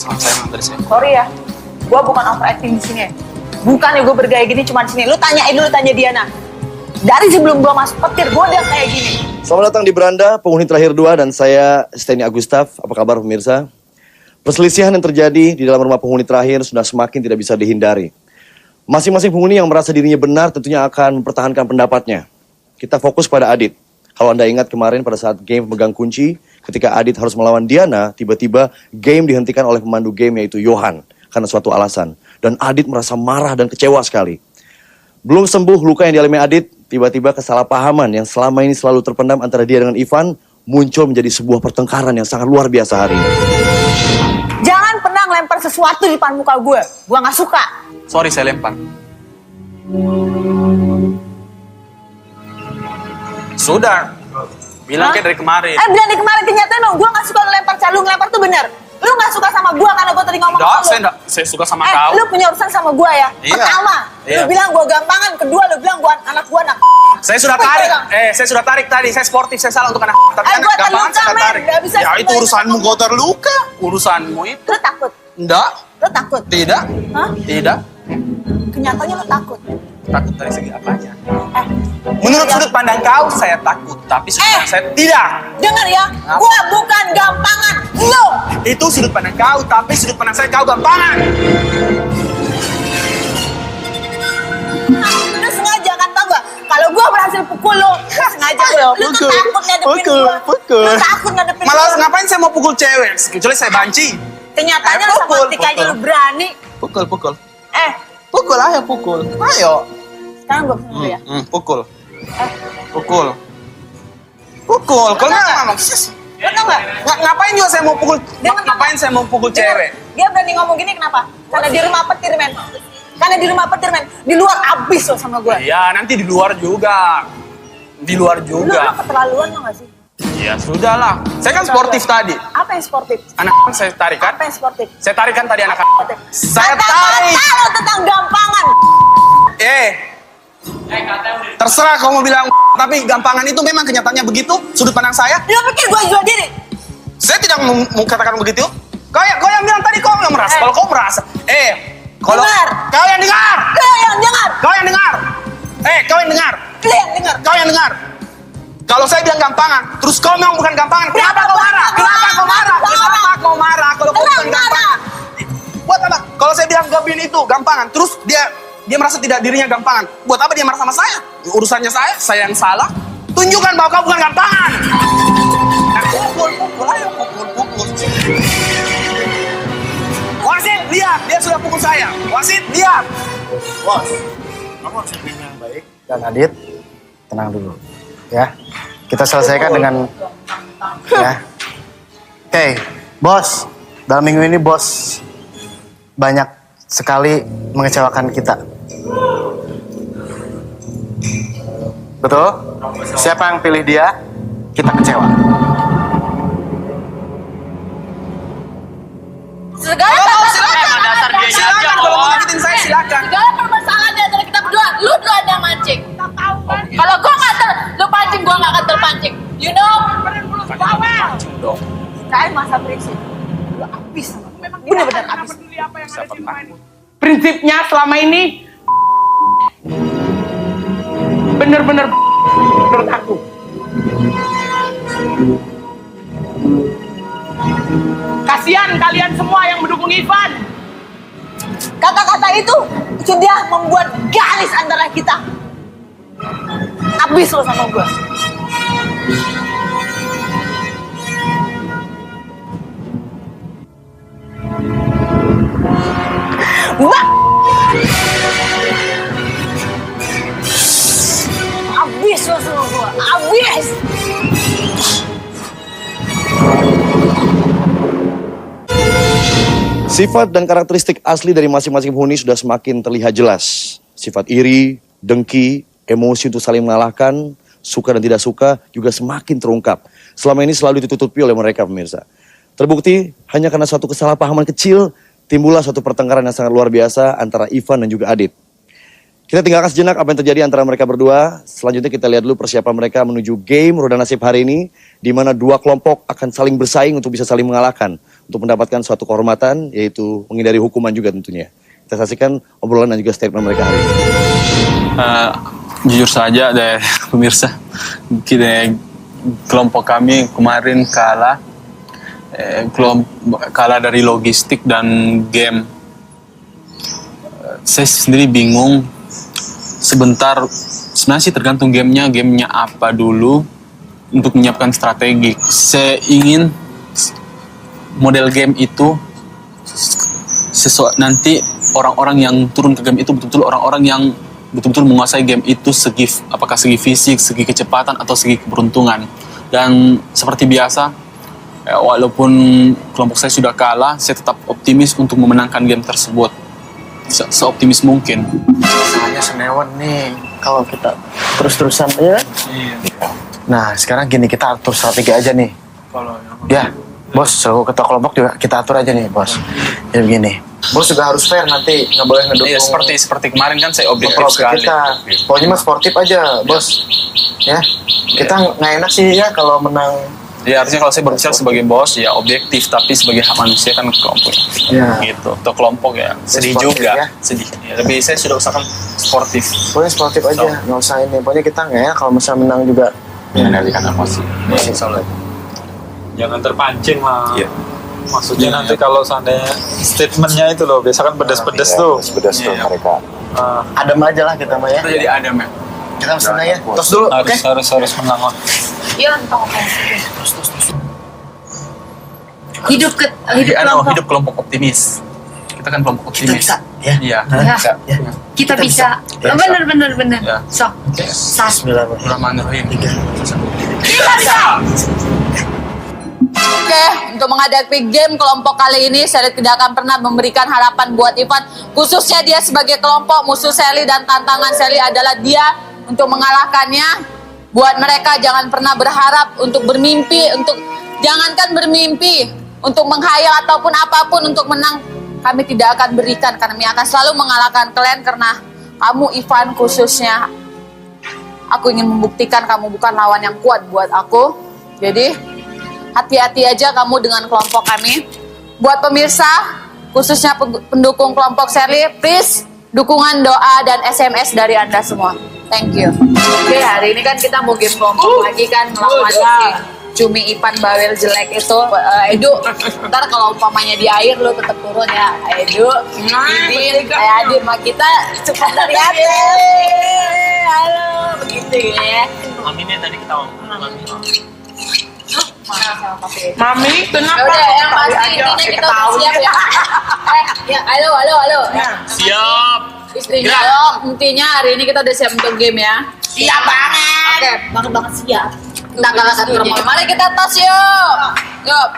sama saya dari sini. Sorry ya, gue bukan overacting di sini. Bukan ya gue bergaya gini cuma di sini. Lu tanyain dulu, tanya Diana. Dari sebelum gue masuk petir, gue udah kayak gini. Selamat datang di Beranda, penghuni terakhir 2 dan saya Steny Agustaf. Apa kabar pemirsa? Perselisihan yang terjadi di dalam rumah penghuni terakhir sudah semakin tidak bisa dihindari. Masing-masing penghuni yang merasa dirinya benar tentunya akan mempertahankan pendapatnya. Kita fokus pada Adit. Kalau Anda ingat kemarin pada saat game pemegang kunci, ketika Adit harus melawan Diana, tiba-tiba game dihentikan oleh pemandu game yaitu Johan karena suatu alasan. Dan Adit merasa marah dan kecewa sekali. Belum sembuh luka yang dialami Adit, tiba-tiba kesalahpahaman yang selama ini selalu terpendam antara dia dengan Ivan muncul menjadi sebuah pertengkaran yang sangat luar biasa hari ini. Jangan pernah ngelempar sesuatu di depan muka gue gak suka. Sorry, saya lempar. Sudah. Bilang kayak dari kemarin. Bilang dari kemarin, kenyataan dong. Gue gak suka ngelempar, lu ngelempar tuh bener. Lu gak suka sama gue karena gue tadi ngomong sama lu. Saya suka sama kau. Lu punya urusan sama gue ya? Iya. Pertama, lu bilang gue gampangan. Kedua, lu bilang gue anak gue anak. Saya sudah tarik. Saya sudah tarik tadi. Saya sportif, saya salah untuk anak. Tapi gue gampangan terluka, saya men. tarik. Gak bisa Ya itu urusanmu, kau terluka. Urusanmu itu. Lu takut? Enggak. Lu takut? Tidak. Hah? Tidak. Kenyataannya lu takut. Takut dari segi apanya? Menurut sudut pandang kau, saya takut. Tapi sudut pandang saya tidak. Dengar ya, gue bukan gampangan. Lu. Itu sudut pandang kau, tapi sudut pandang saya kau gampangan. Lu sengaja kan, tau gak? Kalau gue berhasil pukul lu sengaja. Lu tuh takut ngadepin gue. Lu takut ngadepin gue. Malah ngapain saya mau pukul cewek? Kecuali saya banci. Kenyataannya lu sama Tika aja lu berani. Pukul. Pukul, ayo pukul. Ayo. Sekarang gue kesana dulu ya. Pukul. Pukul. Kalau nggak ngomong. Lu tau gak? Ngapain juga saya mau pukul? Ngapain saya mau pukul cewek? Dia berani ngomong gini kenapa? Karena di rumah petir, men. Di luar abis lo sama gue. Iya, nanti di luar juga. Lu keterlaluan tau gak sih? Ya sudah lah. Saya kan sportif tadi. Apa yang sportif? Anak saya tarik kan? Apa yang sportif? Saya tarik kan tadi anak. Saya tarik. Kata-kata lo tentang gampangan. Terserah kau mau bilang, tapi gampangan itu memang kenyataannya begitu. Sudut pandang saya. Lu pikir gue jual diri? Saya tidak mau katakan begitu. Kau yang bilang tadi kau yang merasa. Kalau kau merasa, kalau Dengar. kau yang dengar. Lu yang dengar. Kau yang dengar. Kau yang dengar. Lu yang dengar. Kau yang dengar. Kalau saya bilang gampangan, terus kau memang bukan gampangan. Kenapa kau marah? Kalau kau bukan gampangan. Buat apa? Kalau saya bilang Gobin itu gampangan, terus dia merasa tidak dirinya gampangan. Buat apa dia marah sama saya? Urusannya saya yang salah. Tunjukkan bahwa kau bukan gampangan. Pukul, ayo pukul. Wasit, lihat, dia sudah pukul saya. Wasit, lihat. Bos, kamu harus tim yang baik. Dan Adit, tenang dulu. Ya, kita selesaikan dengan... Ya. Oke, bos. Dalam minggu ini bos banyak sekali mengecewakan kita. Betul? Siapa yang pilih dia, kita kecewa. Silakan kalau mau ngagetin saya, silakan. Segala permasalahan di antara kita berdua, lu duluan yang mancing. Kalau gua lu pancing, gua nggak akan terpancing. You know? Sekarang masa prinsip. Lu abis sama gue. Bener-bener abis. Prinsipnya selama ini bener-bener menurut aku. Kasihan kalian semua yang mendukung Ivan. Kata-kata itu sudah membuat garis antara kita. Abis lo sama gue. Wah! Abis lo sama gue. Abis! Sifat dan karakteristik asli dari masing-masing penghuni sudah semakin terlihat jelas. Sifat iri, dengki, emosi untuk saling mengalahkan, suka dan tidak suka juga semakin terungkap. Selama ini selalu ditutupi oleh mereka pemirsa. Terbukti hanya karena suatu kesalahpahaman kecil, timbullah suatu pertengkaran yang sangat luar biasa antara Ivan dan juga Adit. Kita tinggalkan sejenak apa yang terjadi antara mereka berdua. Selanjutnya kita lihat dulu persiapan mereka menuju game Roda Nasib hari ini, di mana dua kelompok akan saling bersaing untuk bisa saling mengalahkan. untuk mendapatkan suatu kehormatan, yaitu menghindari hukuman juga tentunya. Kita saksikan obrolan dan juga statement mereka hari ini. Jujur saja deh pemirsa, kelompok kami kemarin kalah dari logistik dan game. Saya sendiri bingung. Sebentar, sebenarnya sih tergantung gamenya apa dulu untuk menyiapkan strategi. Saya ingin model game itu nanti orang-orang yang turun ke game itu betul-betul orang-orang yang betul-betul menguasai game itu apakah segi fisik, segi kecepatan, atau segi keberuntungan. Dan seperti biasa, walaupun kelompok saya sudah kalah, saya tetap optimis untuk memenangkan game tersebut. Seoptimis mungkin. Rasanya senewan nih kalau kita terus-terusan aja. Nah, sekarang gini, kita atur strategi aja nih. Ya, bos, selalu ketua kelompok juga kita atur aja nih, bos. Jadi begini, bos juga harus fair nanti, nggak boleh ngedukung. Iya, seperti kemarin kan saya objektif sekali. Kita. Pokoknya mah sportif aja, bos. Ya, kita nggak enak sih ya kalau menang. Ya, harusnya kalau saya berbicara sebagai bos ya objektif, tapi sebagai hak manusia kan kelompok. Ya. Gitu. Untuk kelompok ya sedih Sportif, juga, ya. sedih. Ya, lebih saya sudah usahakan sportif. Pokoknya sportif aja, nggak usah ini. Pokoknya kita nggak ya kalau misalnya menang juga. mengendalikan emosi. Jangan terpancing lah. Iya. Maksudnya nanti kalau seandainya statementnya itu loh, biasa kan pedas-pedas tuh. Pedas tuh Iya. mereka. Adem aja lah kita mah ya. Kita jadi adem ya. Kita mesti menang ya. Tos dulu, oke? Harus menang lah. Iya, entah apa. Hidup kelompok. Hidup kelompok optimis. Kita kan kelompok optimis. Kita bisa, ya. Iya. Ya. Bisa. Kita bisa. Ya, Bener. Ya. Sok. Bismillahirrahmanirrahim. Kita bisa. Oke, untuk menghadapi game kelompok kali ini, Sally tidak akan pernah memberikan harapan buat Ivan. Khususnya dia sebagai kelompok musuh Sally, dan tantangan Sally adalah dia untuk mengalahkannya. Buat mereka jangan pernah berharap untuk bermimpi, jangankan bermimpi, untuk menghayal ataupun apapun untuk menang. Kami tidak akan berikan, karena kami akan selalu mengalahkan kalian karena kamu, Ivan, khususnya. Aku ingin membuktikan kamu bukan lawan yang kuat buat aku. Jadi hati-hati aja kamu dengan kelompok kami. Buat pemirsa, khususnya pendukung kelompok Sally, please dukungan, doa, dan SMS dari Anda semua. Thank you. Oke, hari ini kan kita mau game kelompok lagi kan, melawan si Cumi Ipan Bawel jelek itu. Edu, ntar kalau umpamanya di air lu tetap turun ya. Edu, Idin, Adin, sama kita cepat dari hati. Halo, begitu ya. Mami nih tadi kita ngomong. Mami, Mami, kenapa? udah, yang pasti intinya kita udah siap ya. Ya, halo. Ya. Siap. Intinya, hari ini kita udah siap untuk game ya. Siap banget. Oke, banget siap. Kita akan bermain. Mari kita tos yuk. Yuk.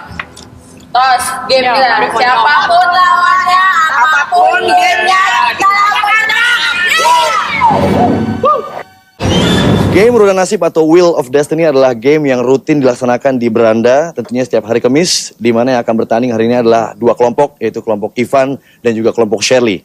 Tos game kita. Siapapun lawannya, apapun gamenya, kita lawan. Game Roda Nasib atau Wheel of Destiny adalah game yang rutin dilaksanakan di beranda, tentunya setiap hari Kamis, di mana yang akan bertanding hari ini adalah dua kelompok, yaitu kelompok Ivan dan juga kelompok Shirley.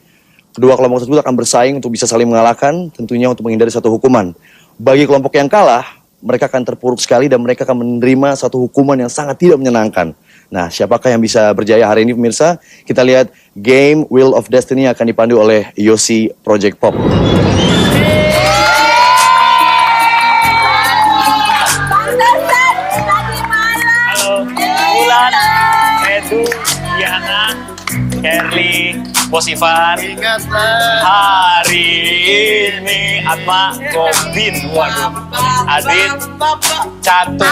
Kedua kelompok tersebut akan bersaing untuk bisa saling mengalahkan, tentunya untuk menghindari satu hukuman. Bagi kelompok yang kalah, mereka akan terpuruk sekali dan mereka akan menerima satu hukuman yang sangat tidak menyenangkan. Nah, siapakah yang bisa berjaya hari ini pemirsa? Kita lihat game Wheel of Destiny akan dipandu oleh Yosi Project Pop. Bulan, Edu, Diana, Kerly, Bos Ivan. Hari ini Atma, Robin, waduh, Adit, Catur.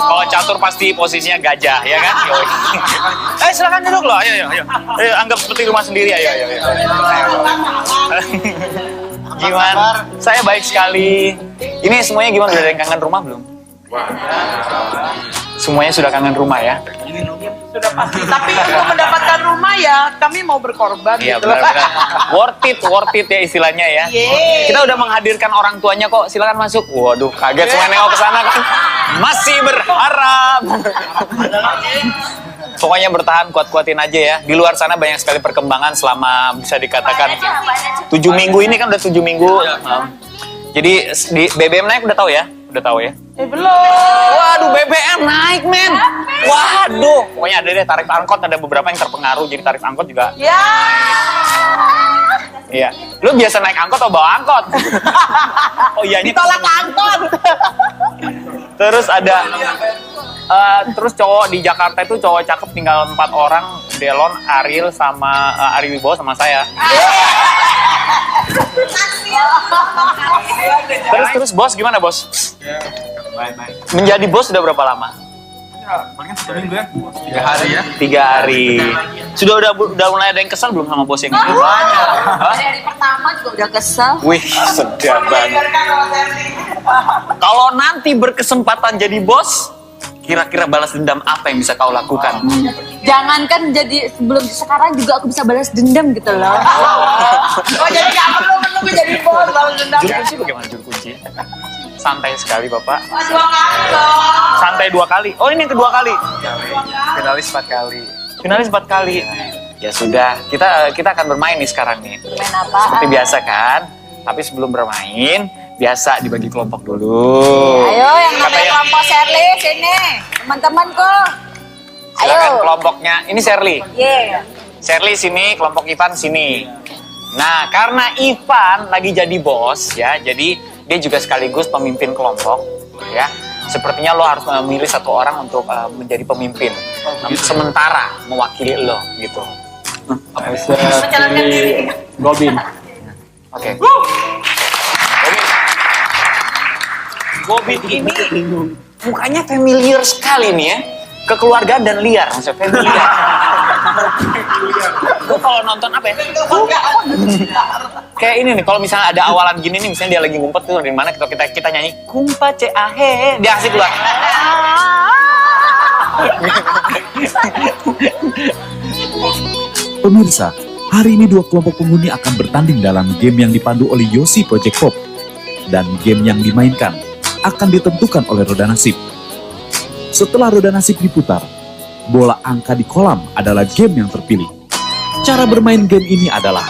Kalau Catur pasti posisinya gajah, ya kan? Yoi. Silakan duduk loh, ayo. Ayo, anggap seperti rumah sendiri, ayo. Gimana? Saya baik sekali. Ini semuanya gimana? Udah ada yang kangen rumah belum? Semuanya sudah kangen rumah ya? Sudah pasti. Tapi untuk mendapatkan rumah ya, kami mau berkorban. Iya gitu. benar-benar. Worth it ya istilahnya ya. Yeay. Kita udah menghadirkan orang tuanya kok. Silakan masuk. Waduh, kaget semua nengok ke sana kan. Masih berharap. Pokoknya bertahan, kuat-kuatin aja ya. Di luar sana banyak sekali perkembangan selama bisa dikatakan 7 minggu ini kan udah 7 minggu. Jadi di BBM naik udah tahu ya? Udah tahu ya? Belum. Waduh, BBM naik, men. Waduh. Pokoknya ada deh tarif angkot, ada beberapa yang terpengaruh. Jadi tarif angkot juga. Ya. Iya. Lu biasa naik angkot atau bawa angkot? Oh iya, ini Ditolak angkot. terus ada terus cowok di Jakarta itu cowok cakep tinggal 4 orang, Delon, Ariel sama Ari Wibowo sama saya. Terus bos gimana, bos? Menjadi bos sudah berapa lama? Paling 1 minggu ya. 3 hari ya. 3 hari. Udah mulai ada yang kesel belum sama bos yang itu? Dari pertama juga udah kesel. Wih, sedap banget. Kalau nanti berkesempatan jadi bos, kira-kira balas dendam apa yang bisa kau lakukan? Jangankan jadi sebelum sekarang juga aku bisa balas dendam gitu loh. Oh jadi nggak perlu menunggu jadi bos balas dendam. Juru kunci bagaimana juru kunci? Santai sekali, Bapak. 2 kali loh. Santai 2 kali. Oh, ini yang kedua kali. Finalis 4 kali. Finalis 4 kali. Ya sudah, kita akan bermain nih sekarang nih. Main apa? Seperti biasa kan? Tapi sebelum bermain, biasa dibagi kelompok dulu. Ayo yang namanya Katanya- kelompok Shirley sini. Teman-temanku. Silakan Ayo. kelompoknya. Ini Shirley. Yeah. Shirley sini, kelompok Ivan sini. Nah, karena Ivan lagi jadi bos ya, jadi dia juga sekaligus pemimpin kelompok ya. Sepertinya lo harus memilih 1 orang untuk menjadi pemimpin. Sementara mewakili lo gitu. Mencalonkan diri. Gobin. Oke. Gobin ini mukanya familiar sekali nih ya. Kekeluargaan dan liar, maksudnya familiar. Gue kalau nonton apa ya? Kayak ini nih, kalau misalnya ada awalan gini nih, misalnya dia lagi ngumpet tuh dari mana kita nyanyi kumpa ceahe, dia asik keluar. Pemirsa, hari ini 2 kelompok penghuni akan bertanding dalam game yang dipandu oleh Yosi Project Pop. Dan game yang dimainkan akan ditentukan oleh roda nasib. Setelah roda nasib diputar, bola angka di kolam adalah game yang terpilih. Cara bermain game ini adalah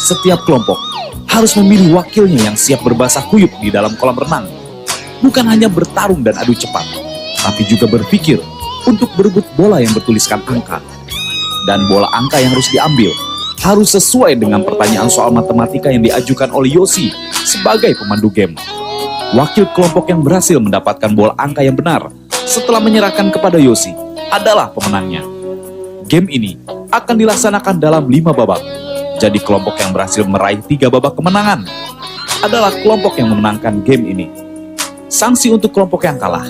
setiap kelompok harus memilih wakilnya yang siap berbasah kuyup di dalam kolam renang. Bukan hanya bertarung dan adu cepat, tapi juga berpikir untuk berebut bola yang bertuliskan angka. Dan bola angka yang harus diambil harus sesuai dengan pertanyaan soal matematika yang diajukan oleh Yosi sebagai pemandu game. Wakil kelompok yang berhasil mendapatkan bola angka yang benar setelah menyerahkan kepada Yosi adalah pemenangnya. Game ini akan dilaksanakan dalam 5 babak. Jadi kelompok yang berhasil meraih 3 babak kemenangan adalah kelompok yang memenangkan game ini. Sanksi untuk kelompok yang kalah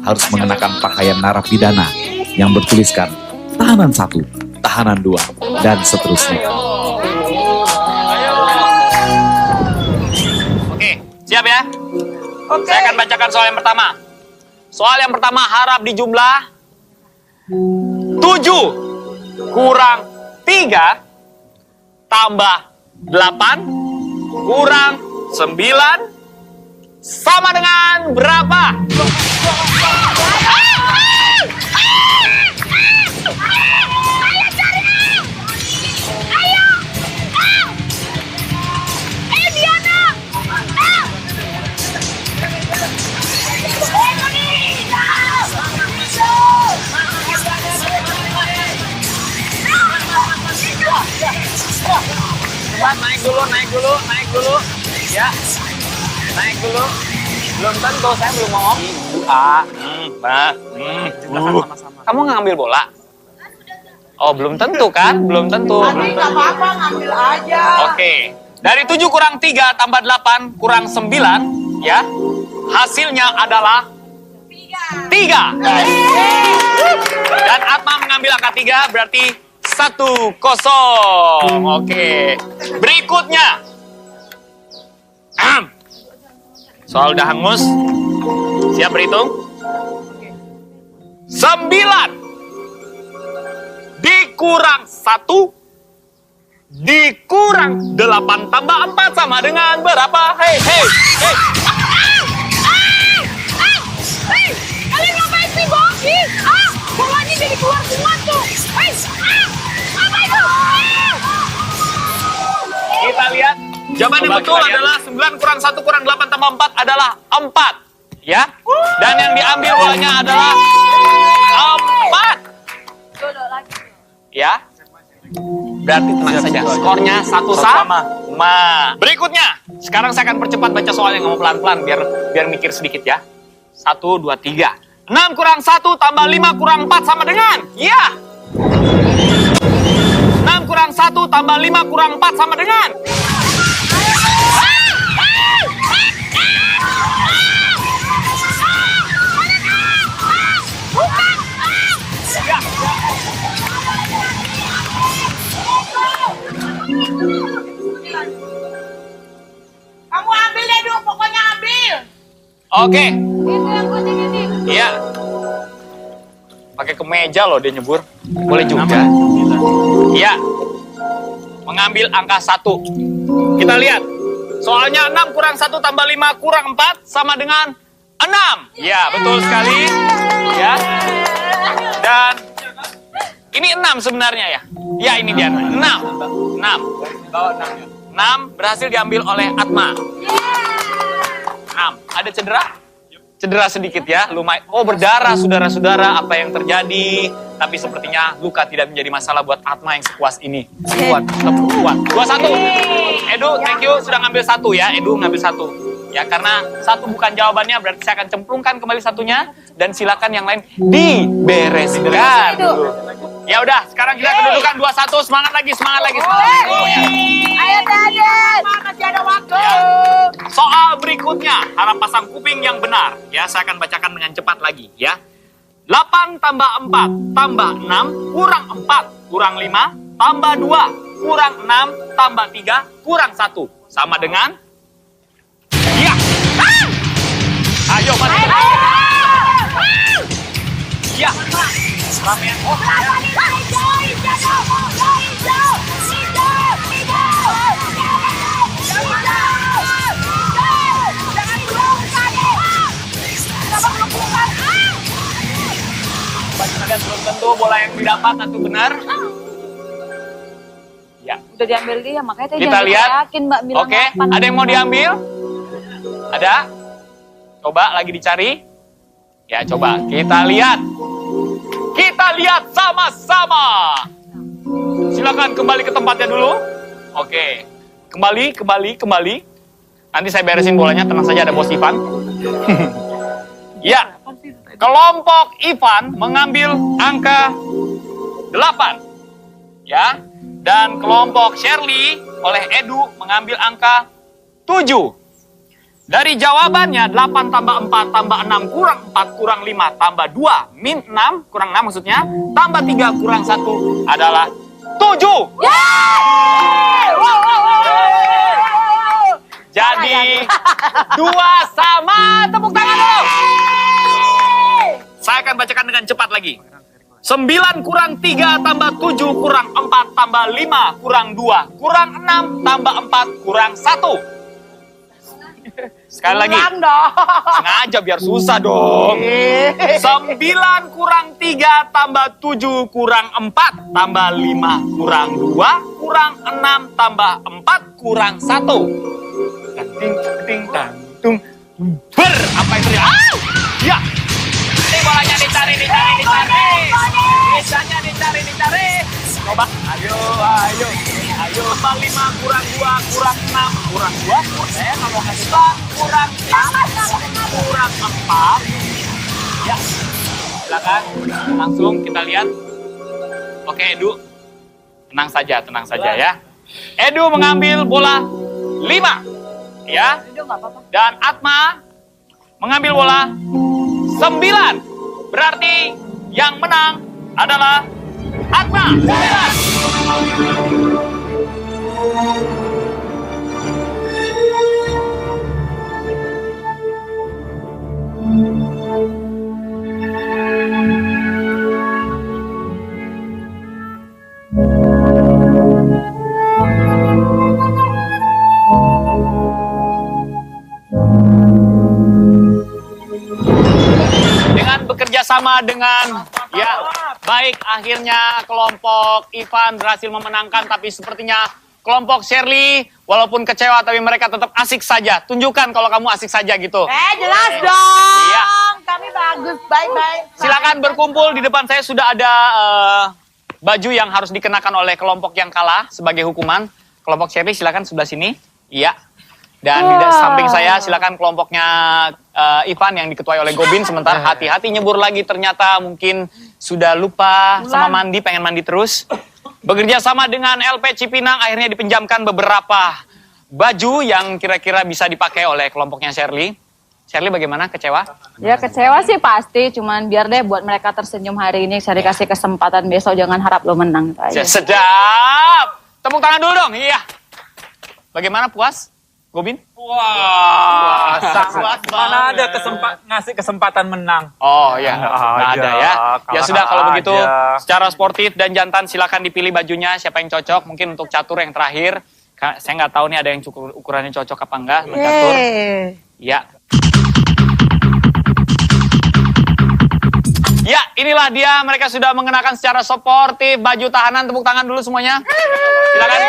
harus mengenakan pakaian narapidana yang bertuliskan tahanan 1, tahanan 2, dan seterusnya. Oke, siap ya? Oke. Saya akan bacakan soal yang pertama. Soal yang pertama harap di jumlah 7 kurang 3 tambah 8 kurang 9 sama dengan berapa? Naik dulu. Ya. Naik dulu. Belum tentu, saya belum ngomong. Kamu nggak ngambil bola? Oh, belum tentu kan? Belum tentu. Nanti nggak apa-apa, ngambil aja. Oke. Dari 7 kurang 3 tambah 8 kurang 9, ya. Hasilnya adalah 3. Dan Atma mengambil angka 3, berarti 1-0. Oke. Berikutnya. Soal udah hangus. Siap berhitung? 9 dikurang 1 dikurang 8 tambah 4 sama dengan berapa? Hei. Kalian ngapain sih, Bobi? Bolanya jadi keluar semua tuh. Apa itu? Kita lihat. Jawaban yang betul adalah 9 kurang 1 kurang 8 tambah 4 adalah 4. Ya. Dan yang diambil bolanya adalah 4. Ya. Berarti tenang saja. Skornya 1 sama. Berikutnya, sekarang saya akan percepat baca soalnya, ngomong pelan-pelan biar mikir sedikit ya. 1, 2, 3. 6 kurang 1 tambah 5 kurang 4 sama dengan. Ya. 6 kurang 1 tambah 5 kurang 4 sama dengan. Kamu ambil deh dulu, pokoknya ambil. Oke. Iya. Pakai kemeja loh dia nyebur. Boleh juga. Iya. Mengambil angka 1. Kita lihat. Soalnya 6 kurang 1 tambah 5 kurang 4 sama dengan 6. Ya, betul sekali. Ya. Dan ini 6 sebenarnya ya. Ya, ini dia. 6. 6 berhasil diambil oleh Atma. 6. Ada cedera? Cedera sedikit ya, lumayan. Oh, berdarah saudara-saudara, apa yang terjadi? Tapi sepertinya luka tidak menjadi masalah buat Atma yang sekuas ini. Kuat, tetap kuat. 2-1. Edu, thank you sudah ngambil 1 ya. Edu ngambil 1. Ya, karena 1 bukan jawabannya, berarti saya akan cemplungkan kembali 1-nya dan silakan yang lain dibereskan. Ya udah, sekarang kita kedudukan 2-1. Semangat lagi. Ayo Dadet. Masih ada waktu. Ya. Soal berikutnya, harap pasang kuping yang benar. Ya, saya akan bacakan dengan cepat lagi ya. 8 tambah 4 tambah 6 kurang 4 kurang 5 tambah 2 kurang 6 tambah 3 kurang 1 sama dengan. Ya. Ayo, mari. Ya. Ramean. Oh, ya. Bagi belum tentu bola yang didapat itu benar. Ya. Udah diambil dia, makanya tadi Kita jangan lihat. yakin Mbak bilang. Oke, ada yang mau diambil? Ada? Coba lagi dicari. Ya, coba kita lihat. Kita lihat sama-sama. Silakan kembali ke tempatnya dulu. Oke. Kembali. Nanti saya beresin bolanya, tenang saja, ada bos Ivan. Ya. Kelompok Ivan mengambil angka 8. Ya. Dan kelompok Shirley oleh Edu mengambil angka 7. Dari jawabannya 8 tambah 4 tambah 6 kurang 4 kurang 5 tambah 2 min 6 kurang 6 maksudnya tambah 3 kurang 1 adalah 7. Jadi 2 sama, tepuk tangan dulu. Saya akan bacakan dengan cepat lagi. 9 kurang 3 tambah 7 kurang 4 tambah 5 kurang 2 kurang 6 tambah 4 kurang 1. Sekali lagi. Sengaja biar susah dong. 9 kurang 3 tambah 7 kurang 4 tambah 5 kurang 2 kurang 6 tambah 4 kurang 1. Ting tung. Apa itu ya? Ya. Ini bolanya dicari. Biasanya dicari. Coba. Ayo. 5 kurang 2 kurang 6 kurang 2 kalau kasih kurang 3 kurang 4. Ya. Silakan. Langsung kita lihat. Oke, Edu. Tenang saja ya. Edu mengambil bola 5. Ya. Dan Atma mengambil bola 9. Berarti yang menang adalah Atma. 9. Dengan bekerja sama dengan ya baik, akhirnya kelompok Ivan berhasil memenangkan, tapi sepertinya kelompok Shirley, walaupun kecewa tapi mereka tetap asik saja. Tunjukkan kalau kamu asik saja gitu. Jelas dong. Iya. Kami bagus, baik-baik. Silakan berkumpul, di depan saya sudah ada baju yang harus dikenakan oleh kelompok yang kalah sebagai hukuman. Kelompok Shirley silakan sebelah sini. Iya. Dan di samping saya silakan kelompoknya Ivan yang diketuai oleh Gobin. Sementara hati-hati nyebur lagi, ternyata mungkin sudah lupa sama mandi, pengen mandi terus. Bekerja sama dengan LP Cipinang, akhirnya dipinjamkan beberapa baju yang kira-kira bisa dipakai oleh kelompoknya Shirley. Shirley bagaimana, kecewa? Ya kecewa sih pasti, cuman biar deh buat mereka tersenyum hari ini, saya dikasih kesempatan, besok jangan harap lo menang. Itu aja. Sedap! Tepuk tangan dulu dong, iya. Bagaimana, puas? Gobin? Wah, puas mana ada ngasih kesempatan menang. Oh ya, nggak ada ya. Ya sudah kalau begitu, secara sportif dan jantan silakan dipilih bajunya siapa yang cocok. Mungkin untuk catur yang terakhir, saya nggak tahu nih ada yang cukup ukurannya cocok apa enggak untuk catur. Ya. Ya, inilah dia, mereka sudah mengenakan secara sportif baju tahanan. Tepuk tangan dulu semuanya. Silakan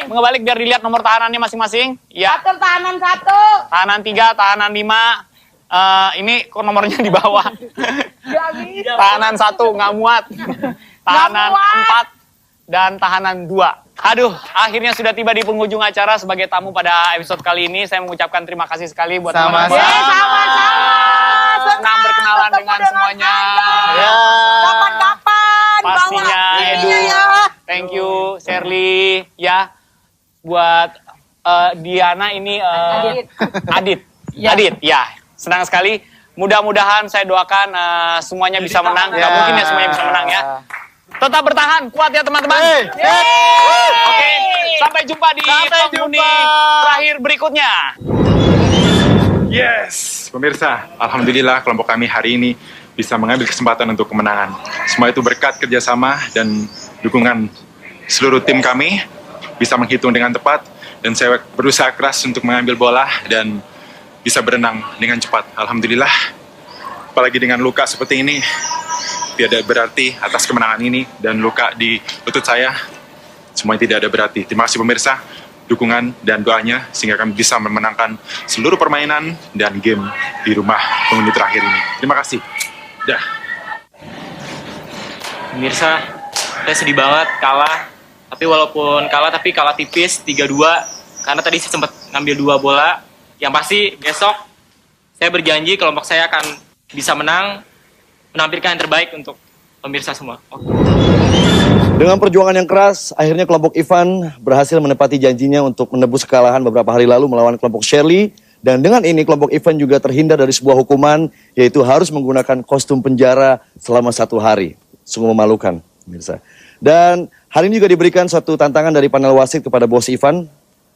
mengembalik biar dilihat nomor tahanannya masing-masing. Ya. Satu tahanan 1. Tahanan 3, tahanan 5. Ini kok nomornya di bawah. Tahanan 1 nggak muat. Tahanan 4 dan tahanan 2. Aduh, akhirnya sudah tiba di penghujung acara. Sebagai tamu pada episode kali ini, saya mengucapkan terima kasih sekali buat teman-teman. Senang berkenalan dengan semuanya. Kapan-kapan. Pastinya Edu. Thank you, Shirley. Ya, buat Diana ini Adit. Adit, ya. Senang sekali. Mudah-mudahan saya doakan semuanya bisa menang. Gak mungkin ya semuanya bisa menang ya. Tetap bertahan, kuat ya teman-teman. Oke, sampai jumpa di penghuni terakhir berikutnya. Yes, pemirsa, alhamdulillah kelompok kami hari ini bisa mengambil kesempatan untuk kemenangan. Semua itu berkat kerjasama dan dukungan seluruh tim kami bisa menghitung dengan tepat, dan saya berusaha keras untuk mengambil bola dan bisa berenang dengan cepat. Alhamdulillah, apalagi dengan luka seperti ini, tidak berarti atas kemenangan ini, dan luka di lutut saya, semuanya tidak ada berarti. Terima kasih pemirsa, dukungan dan doanya sehingga kami bisa memenangkan seluruh permainan dan game di rumah penghuni terakhir ini. Terima kasih. Dah. Pemirsa, saya sedih banget kalah. Tapi walaupun kalah, tapi kalah tipis 3-2. Karena tadi saya sempat ngambil 2 bola. Yang pasti besok saya berjanji kelompok saya akan bisa menang, menampilkan yang terbaik untuk pemirsa semua. Dengan perjuangan yang keras, akhirnya kelompok Ivan berhasil menepati janjinya untuk menebus kekalahan beberapa hari lalu melawan kelompok Shirley. Dan dengan ini kelompok Ivan juga terhindar dari sebuah hukuman, yaitu harus menggunakan kostum penjara selama 1 hari. Sungguh memalukan, pemirsa. Dan hari ini juga diberikan suatu tantangan dari panel wasit kepada bos Ivan,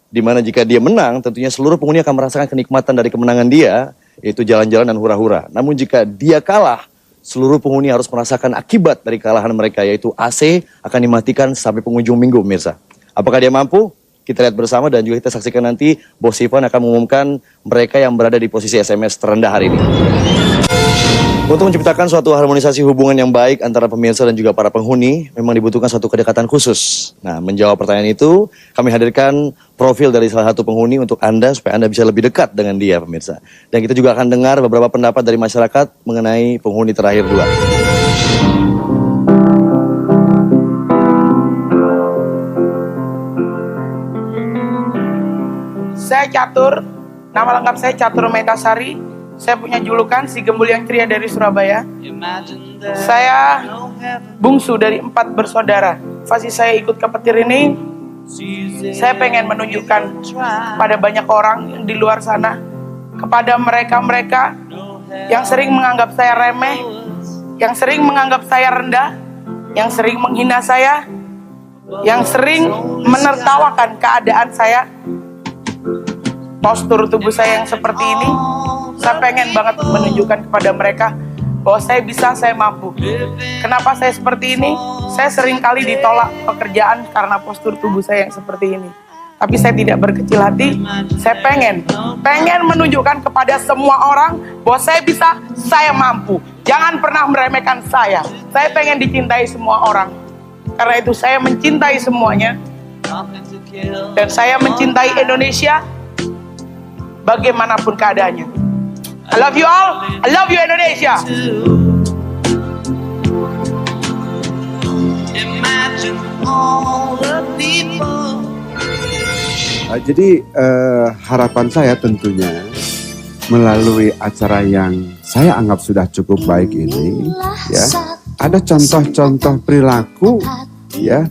di mana jika dia menang, tentunya seluruh penghuni akan merasakan kenikmatan dari kemenangan dia, yaitu jalan-jalan dan hura-hura. Namun jika dia kalah, seluruh penghuni harus merasakan akibat dari kekalahan mereka, yaitu AC akan dimatikan sampai penghujung minggu, pemirsa. Apakah dia mampu? Kita lihat bersama dan juga kita saksikan nanti Bos Ivan akan mengumumkan mereka yang berada di posisi SMS terendah hari ini. Untuk menciptakan suatu harmonisasi hubungan yang baik antara pemirsa dan juga para penghuni, memang dibutuhkan suatu kedekatan khusus. Nah, menjawab pertanyaan itu, kami hadirkan profil dari salah satu penghuni untuk Anda, supaya Anda bisa lebih dekat dengan dia, pemirsa. Dan kita juga akan dengar beberapa pendapat dari masyarakat mengenai penghuni terakhir 2. Saya Catur, nama lengkap saya Catur Metasari. Saya punya julukan si Gembul yang ceria dari Surabaya. Saya bungsu dari 4 bersaudara. Pasti saya ikut ke petir ini, saya pengen menunjukkan pada banyak orang yang di luar sana, kepada mereka-mereka yang sering menganggap saya remeh, yang sering menganggap saya rendah, yang sering menghina saya, yang sering menertawakan keadaan saya, postur tubuh saya yang seperti ini. Saya pengen banget menunjukkan kepada mereka bahwa saya bisa, saya mampu. Kenapa saya seperti ini? Saya sering kali ditolak pekerjaan karena postur tubuh saya yang seperti ini. Tapi saya tidak berkecil hati. Saya pengen menunjukkan kepada semua orang bahwa saya bisa, saya mampu. Jangan pernah meremehkan saya. Saya pengen dicintai semua orang. Karena itu saya mencintai semuanya. Dan saya mencintai Indonesia bagaimanapun keadaannya. I love you all. I love you Indonesia. Jadi harapan saya tentunya melalui acara yang saya anggap sudah cukup baik ini, ya, ada contoh-contoh perilaku, ya,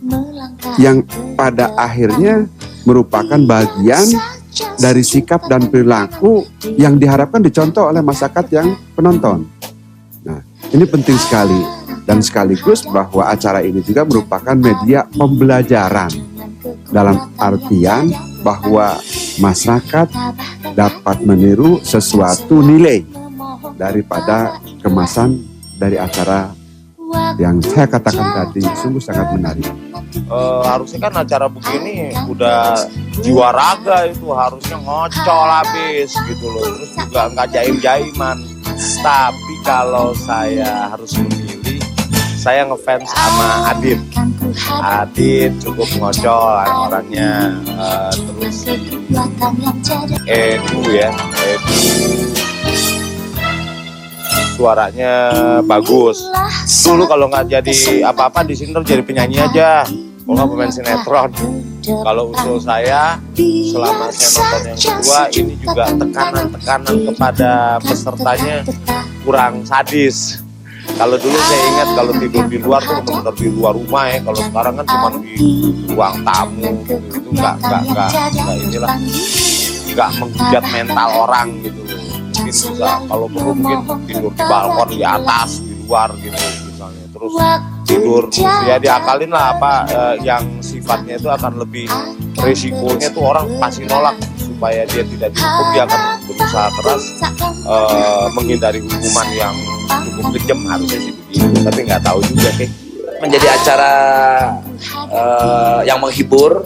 yang pada akhirnya merupakan bagian dari sikap dan perilaku yang diharapkan dicontoh oleh masyarakat yang penonton. Nah, ini penting sekali dan sekaligus bahwa acara ini juga merupakan media pembelajaran dalam artian bahwa masyarakat dapat meniru sesuatu nilai daripada kemasan dari acara yang saya katakan tadi sungguh sangat menarik. Harusnya kan acara begini udah jiwa raga itu harusnya ngocol habis gitu loh, terus juga nggak jaim-jaiman. Tapi kalau saya harus memilih, saya ngefans sama Adit. Adit cukup ngocol orangnya, terus Edu ya, Edu suaranya bagus. Dulu kalau nggak jadi apa-apa di sini jadi penyanyi aja, kalau nggak pemain sinetron. Kalau usul saya, selama saya nonton yang kedua, ini juga tekanan-tekanan kepada pesertanya kurang sadis. Kalau dulu saya ingat kalau tidur di luar tuh benar-benar di luar rumah ya. Kalau sekarang kan cuma di ruang tamu, itu nggak menghujat mental orang gitu. Mungkin bisa kalau perlu mungkin tidur di balkon di atas di luar gitu misalnya. Terus tidur ya diakalin lah apa yang sifatnya itu akan lebih risikonya tuh orang pasti nolak. Supaya dia tidak dihukum, dia akan berusaha keras menghindari hukuman yang cukup kejam, harusnya sih begitu. Tapi nggak tahu juga sih. Menjadi acara yang menghibur,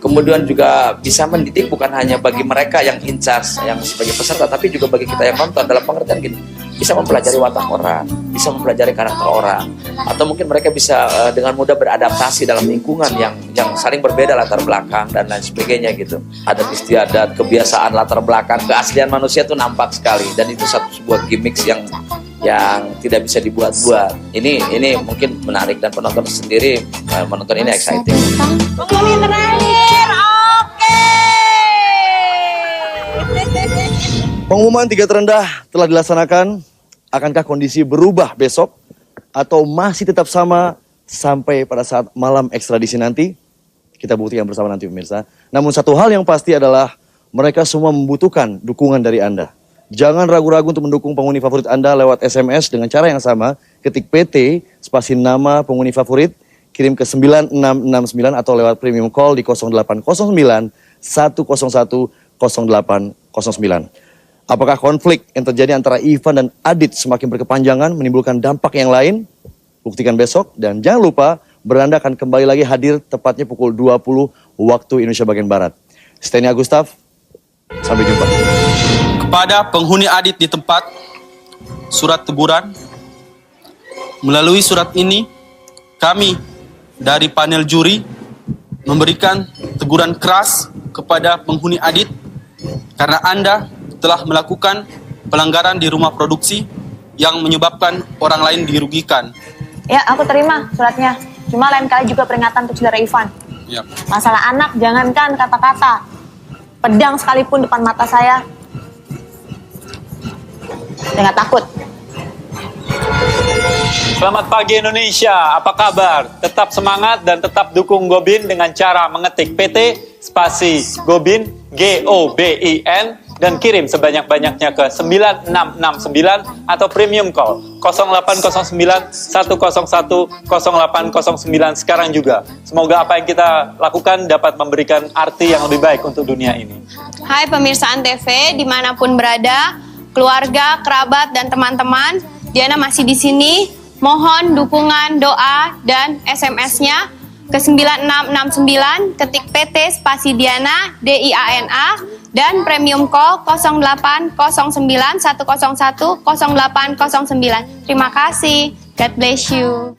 kemudian juga bisa mendidik bukan hanya bagi mereka yang in charge, yang sebagai peserta, tapi juga bagi kita yang nonton, dalam pengertian gini, bisa mempelajari watak orang, bisa mempelajari karakter orang, atau mungkin mereka bisa dengan mudah beradaptasi dalam lingkungan yang saling berbeda latar belakang dan lain sebagainya gitu. Adat istiadat, kebiasaan, latar belakang, keaslian manusia itu nampak sekali, dan itu sebuah gimmick yang tidak bisa dibuat-buat. Ini mungkin menarik dan penonton sendiri menonton ini exciting. Penghuni terakhir, oke. Pengumuman 3 terendah telah dilaksanakan. Akankah kondisi berubah besok atau masih tetap sama sampai pada saat malam ekstradisi nanti? Kita buktikan bersama nanti pemirsa. Namun satu hal yang pasti adalah mereka semua membutuhkan dukungan dari Anda. Jangan ragu-ragu untuk mendukung penghuni favorit Anda lewat SMS dengan cara yang sama. Ketik PT, spasi nama penghuni favorit, kirim ke 9669 atau lewat premium call di 0809 101 0809. Apakah konflik yang terjadi antara Ivan dan Adit semakin berkepanjangan menimbulkan dampak yang lain? Buktikan besok dan jangan lupa Beranda akan kembali lagi hadir tepatnya pukul 20 waktu Indonesia bagian Barat. Steny Agustaf, sampai jumpa. Kepada penghuni Adit di tempat, surat teguran. Melalui surat ini, kami dari panel juri memberikan teguran keras kepada penghuni Adit karena Anda telah melakukan pelanggaran di rumah produksi yang menyebabkan orang lain dirugikan. Ya, aku terima suratnya. Cuma lain kali juga peringatan untuk saudara Ivan. Ya. Masalah anak, jangankan kata-kata. Pedang sekalipun depan mata saya. Saya nggak takut. Selamat pagi Indonesia, apa kabar? Tetap semangat dan tetap dukung Gobin dengan cara mengetik PT spasi Gobin GOBIN dan kirim sebanyak-banyaknya ke 9669 atau premium call 0809 101 0809 sekarang juga. Semoga apa yang kita lakukan dapat memberikan arti yang lebih baik untuk dunia ini. Hai pemirsa Antv dimanapun berada, keluarga, kerabat, dan teman-teman, Diana masih di sini. Mohon dukungan, doa, dan SMS-nya ke 9669, ketik PT spasi Diana, DIANA, dan premium call 0809 101 0809. Terima kasih. God bless you.